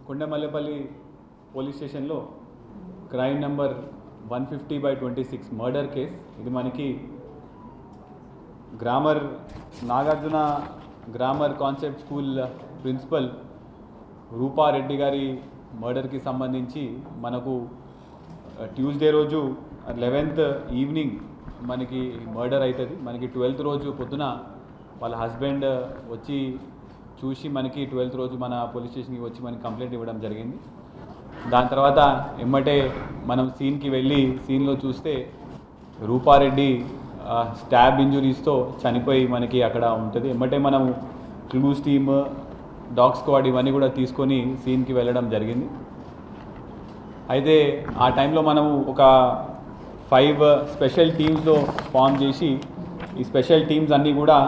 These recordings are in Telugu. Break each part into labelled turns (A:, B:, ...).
A: కొండమల్లెపల్లి పోలీస్ స్టేషన్లో క్రైమ్ నెంబర్ 150/26 మర్డర్ కేస్. ఇది మనకి Nagarjuna grammar concept school principal Rupa Reddy గారి మర్డర్కి సంబంధించి మనకు ట్యూస్డే రోజు 11th ఈవినింగ్ మనకి మర్డర్ అవుతుంది. మనకి 12th రోజు పొద్దున వాళ్ళ హస్బెండ్ వచ్చి చూసి మనకి 12th రోజు మన పోలీస్ స్టేషన్కి వచ్చి మనకి కంప్లైంట్ ఇవ్వడం జరిగింది. దాని తర్వాత ఎమ్మటే మనం సీన్కి వెళ్ళి సీన్లో చూస్తే రూపారెడ్డి స్టాబ్ ఇంజురీస్తో చనిపోయి మనకి అక్కడ ఉంటుంది. ఎమ్మటే మనం క్లూస్ టీమ్, డాగ్ స్క్వాడ్ ఇవన్నీ కూడా తీసుకొని సీన్కి వెళ్ళడం జరిగింది. అయితే ఆ టైంలో మనము ఒక 5 స్పెషల్ టీమ్స్లో ఫామ్ చేసి ఈ స్పెషల్ టీమ్స్ అన్నీ కూడా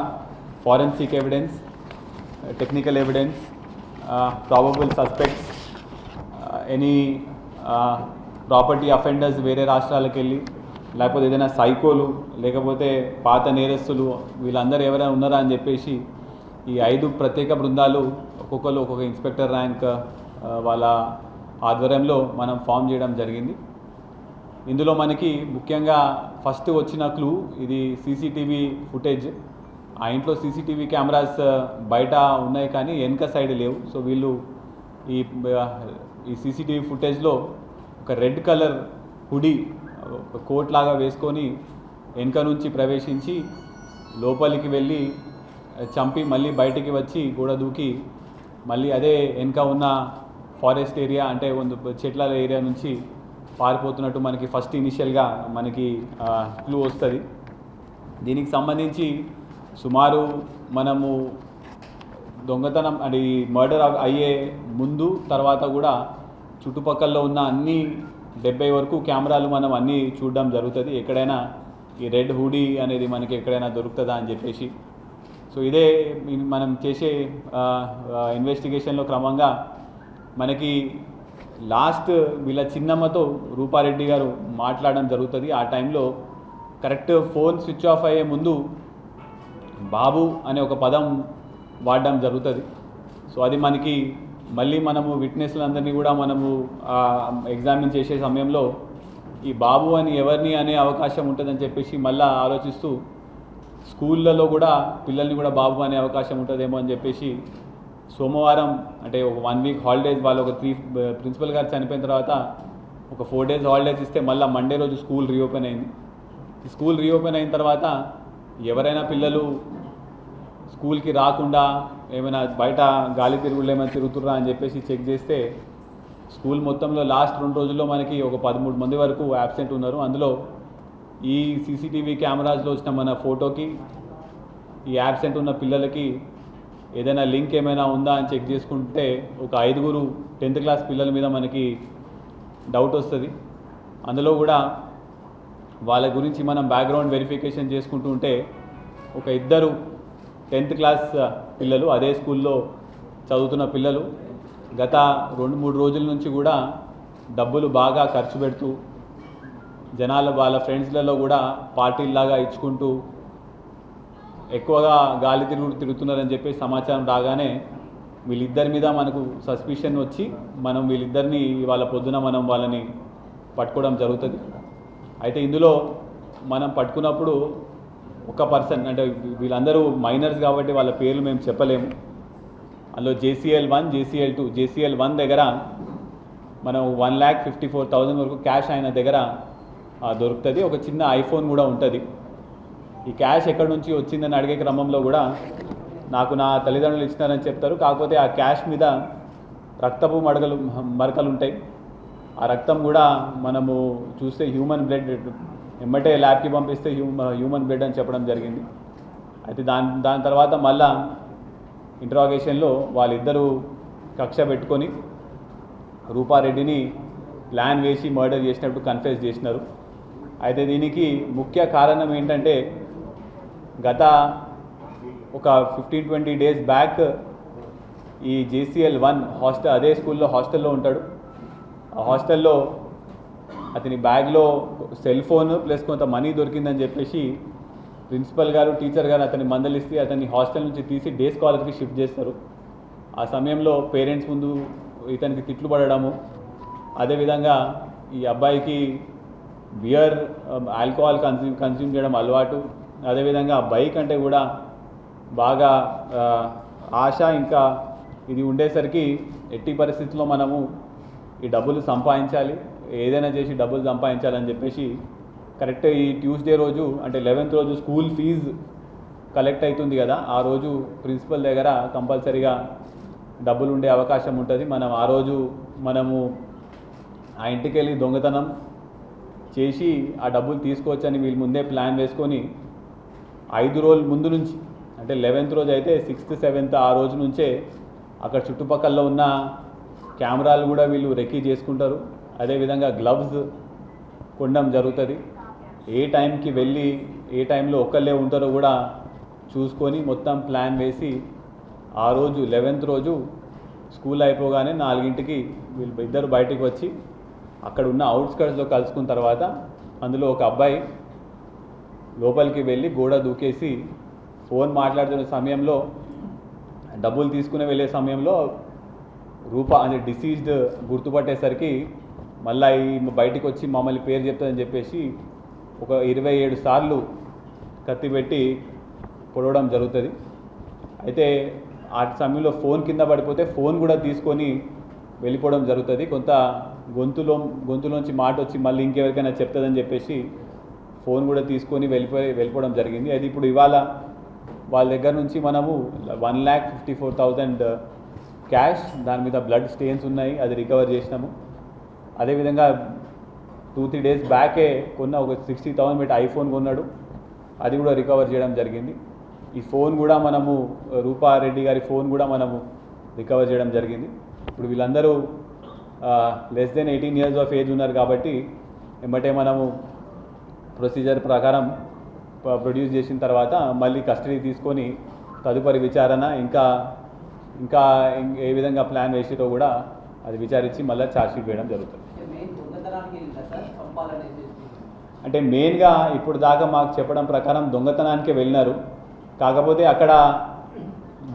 A: forensic evidence, technical evidence, probable suspects, any property offenders వేరే రాష్ట్రాలకు వెళ్ళి, లేకపోతే ఏదైనా సైకోలు, లేకపోతే పాత నేరస్తులు, వీళ్ళందరూ ఎవరైనా ఉన్నారా అని చెప్పేసి ఈ 5 ప్రత్యేక బృందాలు ఒక్కొక్కరు ఒక్కొక్క ఇన్స్పెక్టర్ ర్యాంక్ వాళ్ళ ఆధ్వర్యంలో మనం ఫామ్ చేయడం జరిగింది. ఇందులో మనకి ముఖ్యంగా ఫస్ట్ వచ్చిన క్లూ ఇది సీసీటీవీ ఫుటేజ్. ఆ ఇంట్లో సీసీటీవీ కెమెరాస్ బయట ఉన్నాయి కానీ వెనక సైడ్ లేవు. సో వీళ్ళు ఈ సీసీటీవీ ఫుటేజ్లో ఒక రెడ్ కలర్ హుడీ, ఒక కోట్ లాగా వేసుకొని వెనక నుంచి ప్రవేశించి లోపలికి వెళ్ళి చంపి మళ్ళీ బయటికి వచ్చి గోడ దూకి మళ్ళీ అదే వెనక ఉన్న ఫారెస్ట్ ఏరియా అంటే చెట్ల ఏరియా నుంచి పారిపోతున్నట్టు మనకి ఫస్ట్ ఇనిషియల్గా మనకి క్లూ వస్తుంది. దీనికి సంబంధించి సుమారు మనము దొంగతనం అంటే ఈ మర్డర్ అయ్యే ముందు తర్వాత కూడా చుట్టుపక్కల ఉన్న అన్ని 70 వరకు కెమెరాలు మనం అన్నీ చూడడం జరుగుతుంది. ఎక్కడైనా ఈ రెడ్ హూడీ అనేది మనకి ఎక్కడైనా దొరుకుతుందా అని చెప్పేసి. సో ఇదే మనం చేసే ఇన్వెస్టిగేషన్లో క్రమంగా మనకి లాస్ట్ వీళ్ళ చిన్నమ్మతో రూపారెడ్డి గారు మాట్లాడడం జరుగుతుంది. ఆ టైంలో కరెక్ట్ ఫోన్ స్విచ్ ఆఫ్ అయ్యే ముందు బాబు అనే ఒక పదం వాడడం జరుగుతుంది. సో అది మనకి మళ్ళీ మనము విట్నెస్లందరినీ కూడా మనము ఎగ్జామిన్ చేసే సమయంలో ఈ బాబు అని ఎవరిని అనే అవకాశం ఉంటుందని చెప్పేసి మళ్ళీ ఆలోచిస్తూ స్కూళ్ళలో కూడా పిల్లల్ని కూడా బాబు అనే అవకాశం ఉంటుందేమో అని చెప్పేసి సోమవారం అంటే ఒక 1 వీక్ హాలిడేస్, వాళ్ళు ఒక 3 ప్రిన్సిపల్ గారు చనిపోయిన తర్వాత ఒక 4 డేస్ హాలిడేస్ ఇస్తే మళ్ళీ మండే రోజు స్కూల్ రీఓపెన్ అయింది. ఈ స్కూల్ రీఓపెన్ అయిన తర్వాత ఎవరైనా పిల్లలు స్కూల్కి రాకుండా ఏమైనా బయట గాలి తిరుగుళ్ళు ఏమైనా తిరుగుతుర్రా అని చెప్పేసి చెక్ చేస్తే స్కూల్ మొత్తంలో లాస్ట్ 2 రోజుల్లో మనకి ఒక 13 మంది వరకు యాబ్సెంట్ ఉన్నారు. అందులో ఈ సీసీటీవీ కెమెరాస్లో వచ్చిన మన ఫోటోకి ఈ యాబ్సెంట్ ఉన్న పిల్లలకి ఏదైనా లింక్ ఏమైనా ఉందా అని చెక్ చేసుకుంటే ఒక 5 10th క్లాస్ పిల్లల మీద మనకి డౌట్ వస్తుంది. అందులో కూడా వాళ్ళ గురించి మనం బ్యాక్గ్రౌండ్ వెరిఫికేషన్ చేసుకుంటూ ఉంటే ఒక 2 10th క్లాస్ పిల్లలు అదే స్కూల్లో చదువుతున్న పిల్లలు గత 2-3 రోజుల నుంచి కూడా డబ్బులు బాగా ఖర్చు పెడుతూ జనాలు వాళ్ళ ఫ్రెండ్స్లలో కూడా పార్టీల్లాగా ఇచ్చుకుంటూ ఎక్కువగా గాలి తిరుగుతున్నారని చెప్పి సమాచారం రాగానే వీళ్ళిద్దరి మీద మనకు సస్పిషన్ వచ్చి మనం వీళ్ళిద్దరిని వాళ్ళ పొద్దున మనం వాళ్ళని పట్టుకోవడం జరుగుతుంది. అయితే ఇందులో మనం పట్టుకున్నప్పుడు ఒక పర్సన్ అంటే వీళ్ళందరూ మైనర్స్ కాబట్టి వాళ్ళ పేర్లు మేము చెప్పలేము. అందులో JCL1, JCL2. JCL1 దగ్గర మనం 1,54,000 వరకు క్యాష్ ఆయన దగ్గర దొరుకుతుంది. ఒక చిన్న ఐఫోన్ కూడా ఉంటుంది. ఈ క్యాష్ ఎక్కడి నుంచి వచ్చిందని అడిగే క్రమంలో కూడా నాకు నా తల్లిదండ్రులు ఇచ్చినారని చెప్తారు. కాకపోతే ఆ క్యాష్ మీద రక్తపు మరకలు ఉంటాయి. ఆ రక్తం కూడా మనము చూస్తే హ్యూమన్ బ్లడ్, ఎమ్మటే ల్యాబ్కి పంపిస్తే హ్యూమన్ బ్లడ్ అని చెప్పడం జరిగింది. అయితే దాని తర్వాత మళ్ళా ఇంటరాగేషన్లో వాళ్ళిద్దరూ కక్ష పెట్టుకొని రూపారెడ్డిని ప్లాన్ వేసి మర్డర్ చేసినట్టు కన్ఫెస్ చేసినారు. అయితే దీనికి ముఖ్య కారణం ఏంటంటే గత ఒక 15-20 డేస్ బ్యాక్ ఈ JCL1 హాస్టల్, అదే స్కూల్లో హాస్టల్లో ఉంటాడు. ఆ హాస్టల్లో అతని బ్యాగ్లో సెల్ ఫోన్ ప్లస్ కొంత మనీ దొరికిందని చెప్పేసి ప్రిన్సిపల్ గారు, టీచర్ గారు అతన్ని మందలిస్తే అతన్ని హాస్టల్ నుంచి తీసి డే స్కాలర్కి షిఫ్ట్ చేస్తారు. ఆ సమయంలో పేరెంట్స్ ముందు ఇతనికి తిట్లు పడడము, అదేవిధంగా ఈ అబ్బాయికి బియర్ ఆల్కహాల్ కన్స్యూమ్ చేయడం అలవాటు, అదేవిధంగా బైక్ అంటే కూడా బాగా ఆశ ఇంకా ఇది ఉండేసరికి ఎట్టి పరిస్థితుల్లో మనము ఈ డబ్బులు సంపాదించాలి, ఏదైనా చేసి డబ్బులు సంపాదించాలని చెప్పేసి కరెక్ట్ ఈ ట్యూస్డే రోజు అంటే 11th రోజు స్కూల్ ఫీజు కలెక్ట్ అవుతుంది కదా, ఆ రోజు ప్రిన్సిపల్ దగ్గర కంపల్సరీగా డబ్బులు ఉండే అవకాశం ఉంటుంది. మనం ఆ రోజు మనము ఆ ఇంటికి వెళ్ళి దొంగతనం చేసి ఆ డబ్బులు తీసుకోవచ్చని వీళ్ళు ముందే ప్లాన్ వేసుకొని 5 రోజుల ముందు నుంచి అంటే 11th రోజు అయితే 6th 7th ఆ రోజు నుంచే అక్కడ చుట్టుపక్కల ఉన్న కెమెరాలు కూడా వీళ్ళు రెక్కీ చేసుకుంటారు. అదేవిధంగా గ్లవ్స్ కొనడం జరుగుతుంది. ఏ టైంకి వెళ్ళి ఏ టైంలో ఒక్కళ్ళే ఉంటారో కూడా చూసుకొని మొత్తం ప్లాన్ వేసి ఆ రోజు 11th రోజు స్కూల్ అయిపోగానే 4ంటికి వీళ్ళు ఇద్దరు బయటికి వచ్చి అక్కడ ఉన్న అవుట్స్కట్స్లో కలుసుకున్న తర్వాత అందులో ఒక అబ్బాయి లోపలికి వెళ్ళి గోడ దూకేసి ఫోన్ మాట్లాడుతున్న సమయంలో డబ్బులు తీసుకుని వెళ్ళే సమయంలో రూపా అంటే డిసీజ్డ్ గుర్తుపట్టేసరికి మళ్ళీ బయటికి వచ్చి మమ్మల్ని పేరు చెప్తుందని చెప్పేసి ఒక 27 సార్లు కత్తి పెట్టి పొడవడం జరుగుతుంది. అయితే ఆ సమయంలో ఫోన్ కింద పడిపోతే ఫోన్ కూడా తీసుకొని వెళ్ళిపోవడం జరుగుతుంది. కొంత గొంతులోంచి మాట వచ్చి మళ్ళీ ఇంకెవరికైనా చెప్తుందని చెప్పేసి ఫోన్ కూడా తీసుకొని వెళ్ళిపోవడం జరిగింది. అది ఇప్పుడు ఇవాళ వాళ్ళ దగ్గర నుంచి మనము 1,54,000 క్యాష్, దాని మీద బ్లడ్ స్టెయిన్స్ ఉన్నాయి, అది రికవర్ చేసినాము. అదేవిధంగా 2-3 డేస్ బ్యాకే కొన్న ఒక 60,000 పెట్టి ఐఫోన్ కొన్నాడు, అది కూడా రికవర్ చేయడం జరిగింది. ఈ ఫోన్ కూడా మనము రూపారెడ్డి గారి ఫోన్ కూడా మనము రికవర్ చేయడం జరిగింది. ఇప్పుడు వీళ్ళందరూ less than 18 years of age ఉన్నారు కాబట్టి ఏమంటే మనము ప్రొసీజర్ ప్రకారం ప్రొడ్యూస్ చేసిన తర్వాత మళ్ళీ కస్టడీ తీసుకొని తదుపరి విచారణ ఇంకా ఏ విధంగా ప్లాన్ వేసితో కూడా అది విచారించి మళ్ళీ ఛార్జ్షీట్ వేయడం జరుగుతుంది. అంటే మెయిన్గా ఇప్పుడు దాకా మాకు చెప్పడం ప్రకారం దొంగతనానికే వెళ్ళినారు. కాకపోతే అక్కడ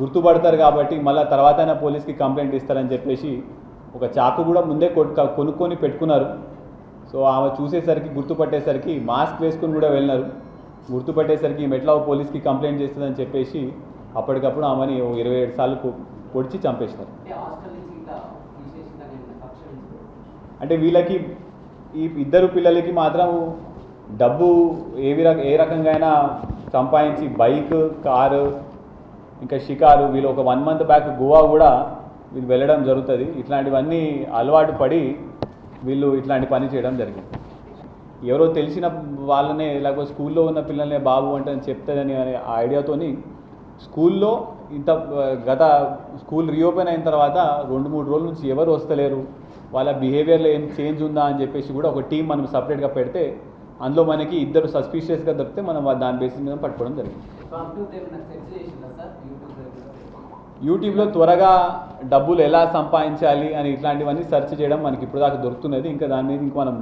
A: గుర్తుపడతారు కాబట్టి మళ్ళీ తర్వాతైనా పోలీస్కి కంప్లైంట్ ఇస్తారని చెప్పేసి ఒక చాకు కూడా ముందే కొనుక్కొని పెట్టుకున్నారు. సో ఆమె చూసేసరికి గుర్తుపట్టేసరికి మాస్క్ వేసుకుని కూడా వెళ్ళినారు. గుర్తుపట్టేసరికి మెట్లా పోలీస్కి కంప్లైంట్ చేస్తుందని చెప్పేసి అప్పటికప్పుడు ఆమెని 27 సార్లు పొడిచి చంపేసినారు. అంటే వీళ్ళకి ఈ ఇద్దరు పిల్లలకి మాత్రం డబ్బు ఏ రకంగా అయినా సంపాదించి బైక్, కారు, ఇంకా షికారు, వీళ్ళు ఒక 1 month బ్యాక్ గోవా కూడా వీళ్ళు వెళ్ళడం జరుగుతుంది. ఇట్లాంటివన్నీ అలవాటు పడి వీళ్ళు ఇట్లాంటి పని చేయడం జరిగింది. ఎవరో తెలిసిన వాళ్ళనే లేకపోతే స్కూల్లో ఉన్న పిల్లల్నే బాబు అంటే చెప్తుందని అనే ఆ ఐడియాతోని స్కూల్లో గత స్కూల్ రీఓపెన్ అయిన తర్వాత 2-3 రోజుల నుంచి ఎవరు వస్తలేరు, వాళ్ళ బిహేవియర్లో ఏం చేంజ్ ఉందా అని చెప్పేసి కూడా ఒక టీం మనం సపరేట్గా పెడితే అందులో మనకి 2 సస్పీషియస్గా దొరికితే మనం దాని బేసిస్ మీద పట్టుకోవడం జరిగింది. యూట్యూబ్లో త్వరగా డబ్బులు ఎలా సంపాదించాలి అని ఇట్లాంటివన్నీ సెర్చ్ చేయడం మనకి ఇప్పుడు దాకా దొరుకుతున్నది. ఇంకా దాని మీద ఇంకా మనం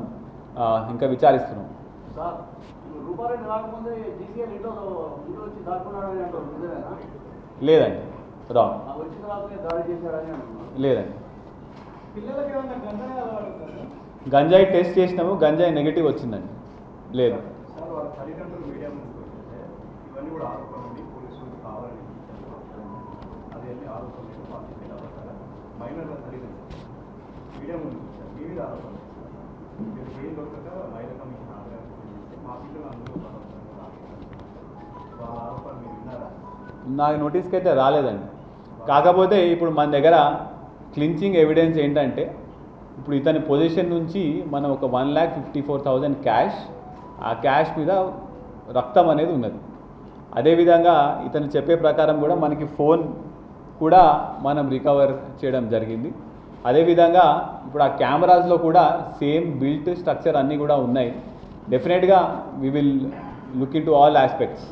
A: ఇంకా విచారిస్తున్నాం. లేదండి, రాంగ్. లేదండి, గంజాయి టెస్ట్ చేసినాము, గంజాయి నెగిటివ్ వచ్చిందండి. లేదు. నాకు నోటీస్కి అయితే రాలేదండి. కాకపోతే ఇప్పుడు మన దగ్గర క్లించింగ్ ఎవిడెన్స్ ఏంటంటే ఇప్పుడు ఇతని పొజిషన్ నుంచి మనం ఒక 1,54,000 క్యాష్, ఆ క్యాష్ మీద రక్తం అనేది ఉన్నది. అదేవిధంగా ఇతను చెప్పే ప్రకారం కూడా మనకి ఫోన్ కూడా మనం రికవర్ చేయడం జరిగింది. అదేవిధంగా ఇప్పుడు ఆ కెమెరాస్లో కూడా సేమ్ బిల్ట్ స్ట్రక్చర్ అన్నీ కూడా ఉన్నాయి. డెఫినెట్గా we will look in to all aspects.